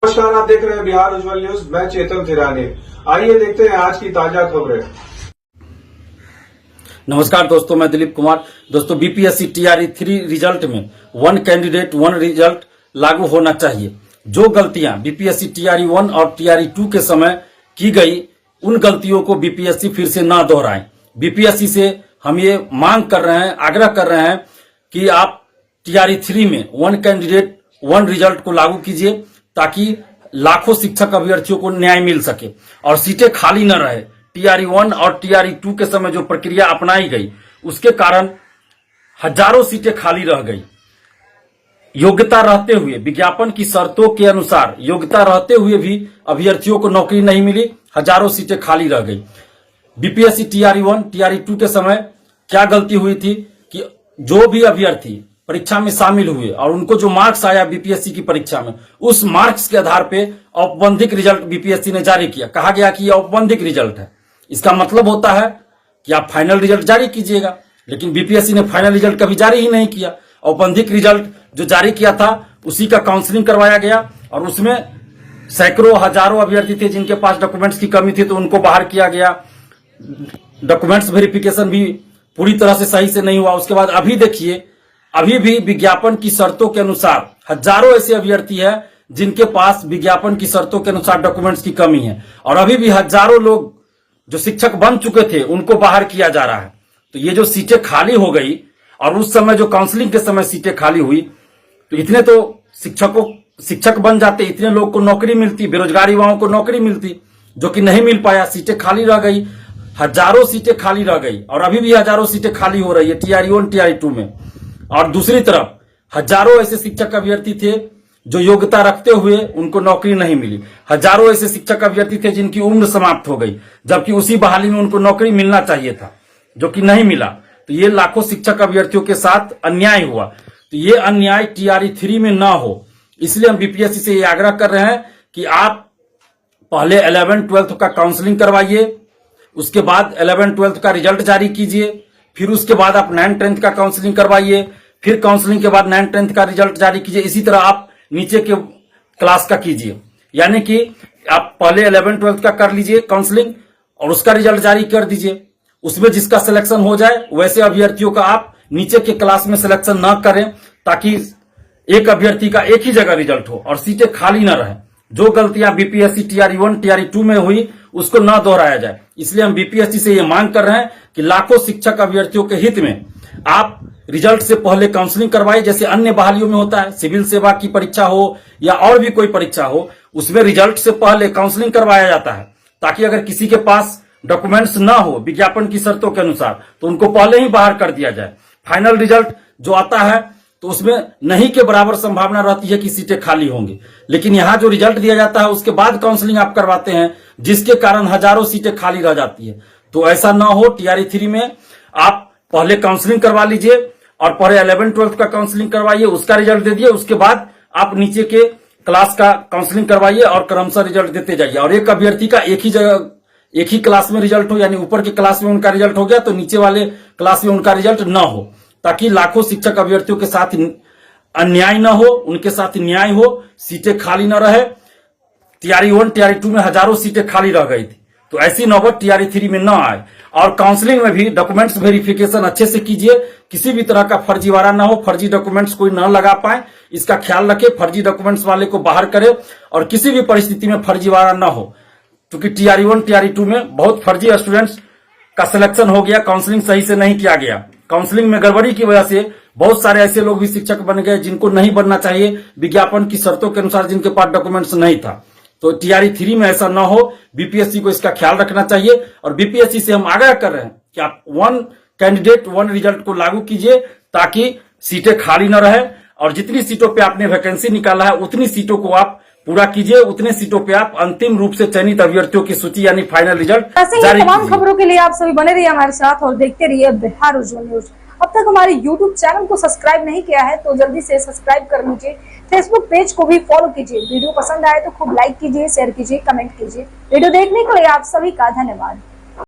नमस्कार, आप देख रहे हैं बिहार उज्जवल न्यूज। मैं चेतन थिरानी। आइए देखते हैं आज की ताजा खबरें। नमस्कार दोस्तों, मैं दिलीप कुमार। दोस्तों, बीपीएससी टीआरई 3 रिजल्ट में 1 कैंडिडेट 1 रिजल्ट लागू होना चाहिए। जो गलतियां बीपीएससी टीआरई 1 और टीआरई 2 के समय की गई, उन गलतियों को बीपीएससी फिर से ना दोहराएं। बीपीएससी से हम ये मांग कर रहे हैं, आग्रह कर रहे हैं कि आप टीआरई 3 में 1 कैंडिडेट 1 रिजल्ट को लागू कीजिए, ताकि लाखों शिक्षक अभ्यर्थियों को न्याय मिल सके और सीटें खाली न रहे। टीआरई 1 और टीआरई 2 के समय जो प्रक्रिया अपनाई गई, उसके कारण हजारों सीटें खाली रह गई। योग्यता रहते हुए, विज्ञापन की शर्तों के अनुसार योग्यता रहते हुए भी अभ्यर्थियों को नौकरी नहीं मिली, हजारों सीटें खाली रह गई। बीपीएससी टीआरई 1 टीआरई 2 के समय क्या गलती हुई थी कि जो भी अभ्यर्थी परीक्षा में शामिल हुए और उनको जो मार्क्स आया बीपीएससी की परीक्षा में, उस मार्क्स के आधार पे औपबंधिक रिजल्ट बीपीएससी ने जारी किया। कहा गया कि यह औपबंधिक रिजल्ट है। इसका मतलब होता है कि आप फाइनल रिजल्ट जारी कीजिएगा, लेकिन बीपीएससी ने फाइनल रिजल्ट कभी जारी ही नहीं किया। औपबंधिक रिजल्ट जो जारी किया था, उसी का काउंसलिंग करवाया गया और उसमें सैकड़ों हजारों अभ्यर्थी थे जिनके पास डॉक्यूमेंट्स की कमी थी, तो उनको बाहर किया गया। डॉक्यूमेंट्स वेरिफिकेशन भी पूरी तरह से सही से नहीं हुआ। उसके बाद अभी देखिए, अभी भी विज्ञापन की शर्तों के अनुसार हजारों ऐसे अभ्यर्थी हैं जिनके पास विज्ञापन की शर्तों के अनुसार डॉक्यूमेंट्स की कमी है, और अभी भी हजारों लोग जो शिक्षक बन चुके थे उनको बाहर किया जा रहा है। तो ये जो सीटें खाली हो गई, और उस समय जो काउंसलिंग के समय सीटें खाली हुई, तो इतने तो शिक्षक बन जाते, इतने लोग को नौकरी मिलती, बेरोजगार युवाओं को नौकरी मिलती, जो कि नहीं मिल पाया। सीटें खाली रह गई, हजारों सीटें खाली रह गई, और अभी भी हजारों सीटें खाली हो रही है टीआरई 1 टीआरई 2 में। और दूसरी तरफ हजारों ऐसे शिक्षक अभ्यर्थी थे जो योग्यता रखते हुए उनको नौकरी नहीं मिली। हजारों ऐसे शिक्षक अभ्यर्थी थे जिनकी उम्र समाप्त हो गई, जबकि उसी बहाली में उनको नौकरी मिलना चाहिए था, जो कि नहीं मिला। तो ये लाखों शिक्षक अभ्यर्थियों के साथ अन्याय हुआ। तो ये अन्याय टीआरई 3 में ना हो, इसलिए हम बीपीएससी से ये आग्रह कर रहे हैं कि आप पहले 11-12 का काउंसलिंग करवाइए, उसके बाद 11-12 का रिजल्ट जारी कीजिए, फिर उसके बाद आप 9-10 का काउंसलिंग करवाइए, फिर काउंसलिंग के बाद 9-10 का रिजल्ट जारी कीजिए। इसी तरह आप नीचे के क्लास का कीजिए, यानी कि आप पहले 11-12 का कर लीजिए काउंसलिंग और उसका रिजल्ट जारी कर दीजिए। उसमें जिसका सिलेक्शन हो जाए वैसे अभ्यर्थियों का आप नीचे के क्लास में सिलेक्शन न करें, ताकि एक अभ्यर्थी का एक ही जगह रिजल्ट हो और सीटें खाली न रहे। जो गलतियां बीपीएससी टीआरई 1 टीआरई 2 में हुई, उसको न दोहराया जाए। इसलिए हम बीपीएससी से ये मांग कर रहे हैं कि लाखों शिक्षक अभ्यर्थियों के हित में आप रिजल्ट से पहले काउंसलिंग करवाइए, जैसे अन्य बहालियों में होता है। सिविल सेवा की परीक्षा हो या और भी कोई परीक्षा हो, उसमें रिजल्ट से पहले काउंसलिंग करवाया जाता है, ताकि अगर किसी के पास डॉक्यूमेंट्स ना हो विज्ञापन की शर्तों के अनुसार, तो उनको पहले ही बाहर कर दिया जाए। फाइनल रिजल्ट जो आता है, तो उसमें नहीं के बराबर संभावना रहती है कि सीटें खाली होंगी, लेकिन यहां जो रिजल्ट दिया जाता है उसके बाद काउंसलिंग आप करवाते हैं, जिसके कारण हजारों सीटें खाली रह जाती है। तो ऐसा ना हो। टीआरई 3 में आप पहले काउंसलिंग करवा लीजिए और पहले 11-12 का काउंसलिंग करवाइए, उसका रिजल्ट दे दिए, उसके बाद आप नीचे के क्लास का काउंसलिंग करवाइए और क्रमशः रिजल्ट देते जाइए। और एक अभ्यर्थी का एक ही जगह एक ही क्लास में रिजल्ट हो, यानी ऊपर के क्लास में उनका रिजल्ट हो गया तो नीचे वाले क्लास में उनका रिजल्ट ना हो, ताकि लाखों शिक्षक अभ्यर्थियों के साथ अन्याय ना हो, उनके साथ न्याय हो, सीटें खाली ना रहे। टीआरई 1 टीआरई 2 में हजारों सीटें खाली रह गई थी, तो ऐसी नौबत टीआरई 3 में ना आए। और काउंसलिंग में भी डॉक्यूमेंट्स वेरिफिकेशन अच्छे से कीजिए, किसी भी तरह का फर्जीवाड़ा ना हो, फर्जी डॉक्यूमेंट्स कोई ना लगा पाए, इसका ख्याल रखें। फर्जी डॉक्यूमेंट्स वाले को बाहर करें और किसी भी परिस्थिति में फर्जीवाड़ा ना हो, क्योंकि टीआरई 1 टीआरई 2 में बहुत फर्जी स्टूडेंट्स का सिलेक्शन हो गया, काउंसलिंग सही से नहीं किया गया। काउंसलिंग में गड़बड़ी की वजह से बहुत सारे ऐसे लोग भी शिक्षक बन गए जिनको नहीं बनना चाहिए, विज्ञापन की शर्तों के अनुसार, जिनके पास डॉक्यूमेंट्स नहीं था। तो टीआरई 3 में ऐसा ना हो, बीपीएससी को इसका ख्याल रखना चाहिए। और बीपीएससी से हम आग्रह कर रहे हैं कि आप 1 कैंडिडेट 1 रिजल्ट को लागू कीजिए, ताकि सीटें खाली न रहे, और जितनी सीटों पे आपने वैकेंसी निकाला है उतनी सीटों को आप पूरा कीजिए, उतने सीटों पे आप अंतिम रूप से चयनित अभ्यर्थियों की सूची यानी फाइनल रिजल्ट जारी तमाम खबरों के लिए आप सभी बने रहिए हमारे साथ और देखते रहिए बिहार उज्जवल न्यूज। अब तक हमारे YouTube चैनल को सब्सक्राइब नहीं किया है तो जल्दी से सब्सक्राइब कर लीजिए। फेसबुक पेज को भी फॉलो कीजिए। वीडियो पसंद आए तो खूब लाइक कीजिए, शेयर कीजिए, कमेंट कीजिए। वीडियो देखने के लिए आप सभी का धन्यवाद।